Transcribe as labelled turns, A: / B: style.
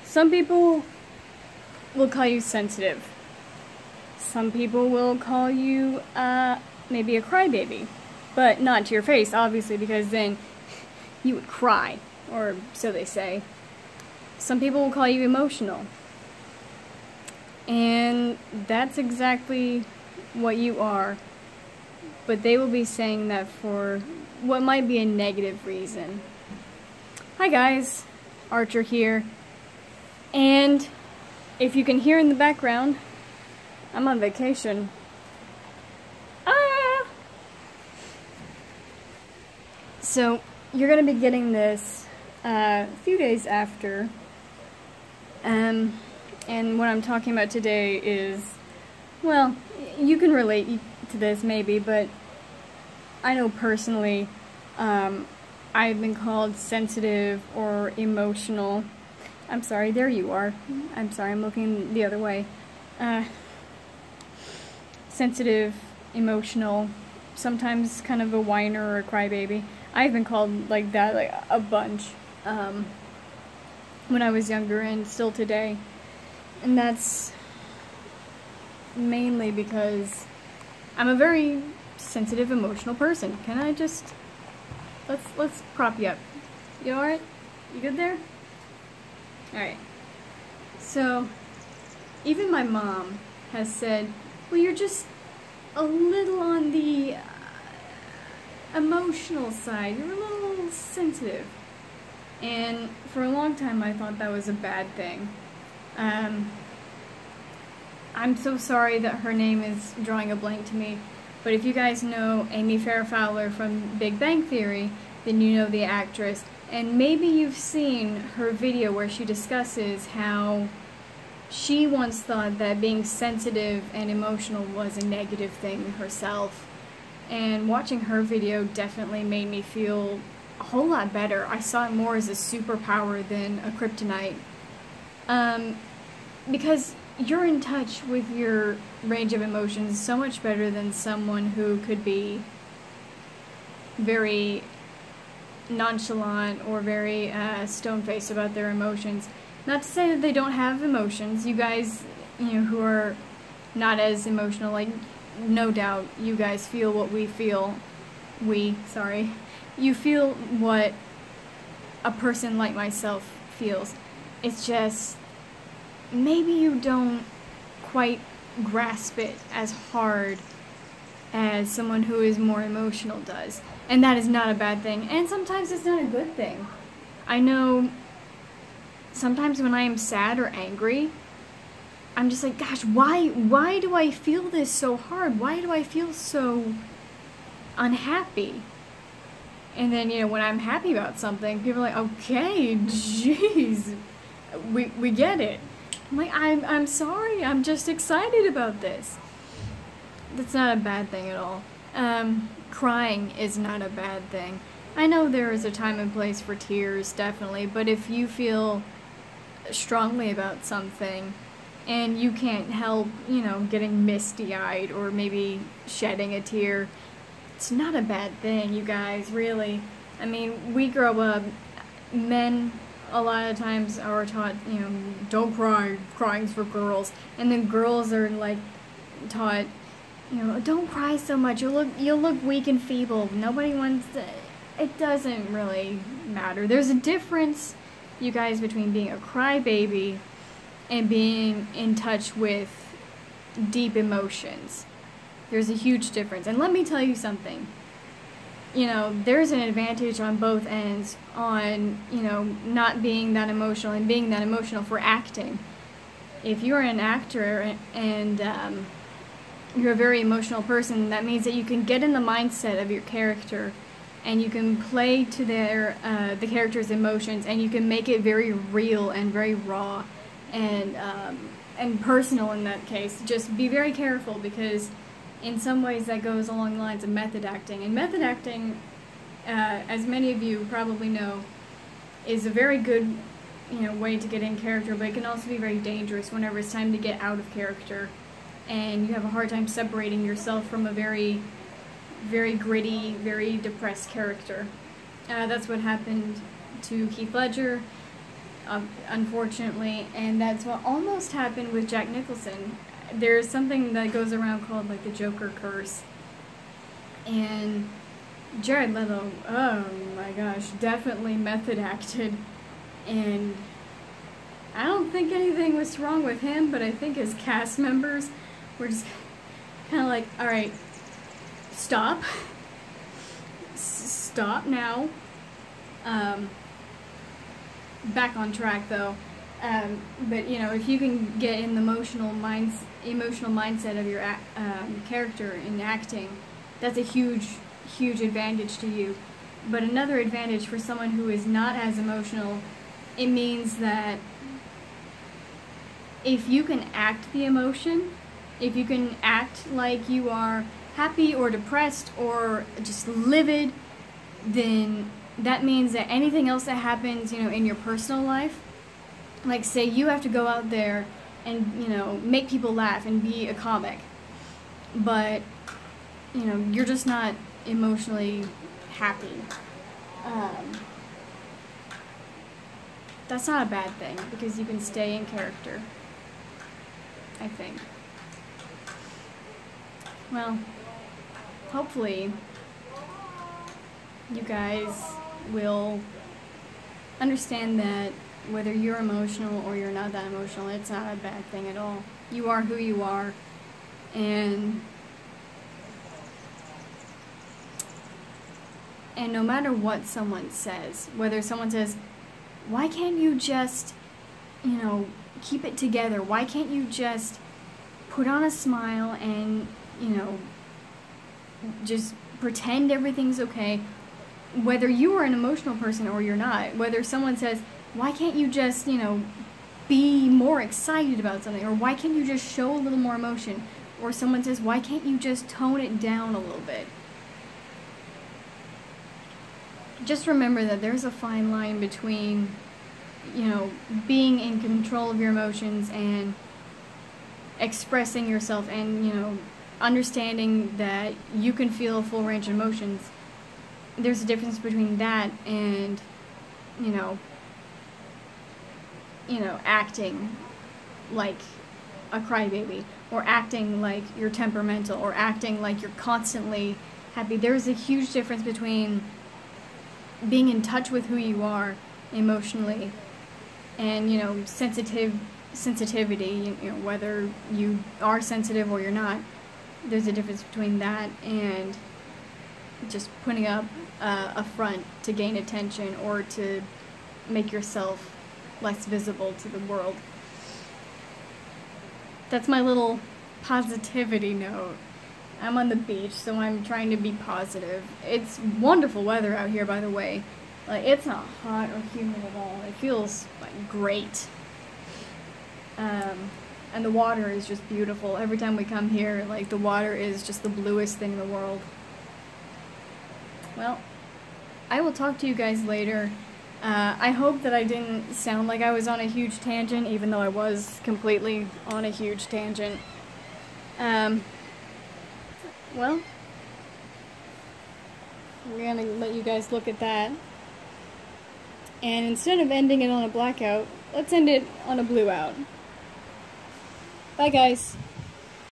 A: Some people will call you sensitive. Some people will call you, maybe a crybaby. But not to your face, obviously, because then you would cry. Or so they say. Some people will call you emotional. And that's exactly what you are. But they will be saying that for what might be a negative reason. Hi guys, Archer here. And if you can hear in the background, I'm on vacation. So, you're going to be getting this a few days after. And what I'm talking about today is, well, you can relate to this maybe, but I know personally I've been called sensitive or emotional. I'm sorry, there you are. I'm sorry, I'm looking the other way. Sensitive, emotional, sometimes kind of a whiner or a crybaby. I've been called like that like a bunch when I was younger and still today. And that's mainly because I'm a very sensitive, emotional person. Can I just... Let's prop you up. You alright? You good there? Alright. So, even my mom has said, well, you're just a little on the emotional side. You're a little sensitive. And for a long time I thought that was a bad thing. I'm so sorry that her name is drawing a blank to me, but if you guys know Amy Farrah Fowler from Big Bang Theory, then you know the actress, and maybe you've seen her video where she discusses how she once thought that being sensitive and emotional was a negative thing herself, and watching her video definitely made me feel a whole lot better. I saw it more as a superpower than a kryptonite, because you're in touch with your range of emotions so much better than someone who could be very nonchalant or very stone-faced about their emotions. Not to say that they don't have emotions. You guys, who are not as emotional, like, no doubt you guys feel what we feel. You feel what a person like myself feels. It's just, maybe you don't quite grasp it as hard as someone who is more emotional does. And that is not a bad thing. And sometimes it's not a good thing. I know sometimes when I am sad or angry, I'm just like, gosh, why do I feel this so hard? Why do I feel so unhappy? And then, when I'm happy about something, people are like, okay, jeez, we get it. I'm like, I'm sorry, I'm just excited about this. That's not a bad thing at all. Crying is not a bad thing. I know there is a time and place for tears, definitely, but if you feel strongly about something and you can't help, getting misty-eyed or maybe shedding a tear, it's not a bad thing, you guys, really. I mean, we grow up, men a lot of times are taught, don't cry, crying's for girls, and then girls are like taught, don't cry so much, you'll look weak and feeble. Nobody wants to. It doesn't really matter. There's a difference, you guys, between being a crybaby and being in touch with deep emotions. There's a huge difference. And let me tell you something. There's an advantage on both ends on, not being that emotional and being that emotional for acting. If you're an actor and you're a very emotional person, that means that you can get in the mindset of your character and you can play to the character's emotions, and you can make it very real and very raw and personal in that case. Just be very careful, because in some ways that goes along the lines of method acting. And method acting, as many of you probably know, is a very good way to get in character, but it can also be very dangerous whenever it's time to get out of character and you have a hard time separating yourself from a very, very gritty, very depressed character. That's what happened to Heath Ledger. unfortunately, and that's what almost happened with Jack Nicholson. There's something that goes around called like the Joker curse, and Jared Leto, oh my gosh, definitely method acted, and I don't think anything was wrong with him, but I think his cast members were just kind of like, alright, stop. Stop now. Back on track though. But you know, if you can get in the emotional mindset of your character in acting, that's a huge advantage to you. But another advantage for someone who is not as emotional, it means that if you can act the emotion, if you can act like you are happy or depressed or just livid, then that means that anything else that happens, you know, in your personal life, like say you have to go out there and, you know, make people laugh and be a comic, but, you know, you're just not emotionally happy. That's not a bad thing, because you can stay in character, I think. Well, hopefully you guys will understand that whether you're emotional or you're not that emotional, it's not a bad thing at all. You are who you are, and no matter what someone says, whether someone says, why can't you just, you know, keep it together? Why can't you just put on a smile and, you know, just pretend everything's okay? Whether you are an emotional person or you're not, whether someone says, why can't you just, you know, be more excited about something, or why can't you just show a little more emotion, or someone says, why can't you just tone it down a little bit? Just remember that there's a fine line between, you know, being in control of your emotions and expressing yourself, and, you know, understanding that you can feel a full range of emotions. There's a difference between that and, you know, acting like a crybaby, or acting like you're temperamental, or acting like you're constantly happy. There's a huge difference between being in touch with who you are emotionally and, you know, sensitivity, you know, whether you are sensitive or you're not. There's a difference between that and just putting up a front to gain attention or to make yourself less visible to the world. That's my little positivity note. I'm on the beach, so I'm trying to be positive. It's wonderful weather out here, by the way. Like, it's not hot or humid at all. It feels like great. And the water is just beautiful. Every time we come here, like, the water is just the bluest thing in the world. Well, I will talk to you guys later. I hope that I didn't sound like I was on a huge tangent, even though I was completely on a huge tangent. Well, we're gonna let you guys look at that. And instead of ending it on a blackout, let's end it on a blue out. Bye, guys.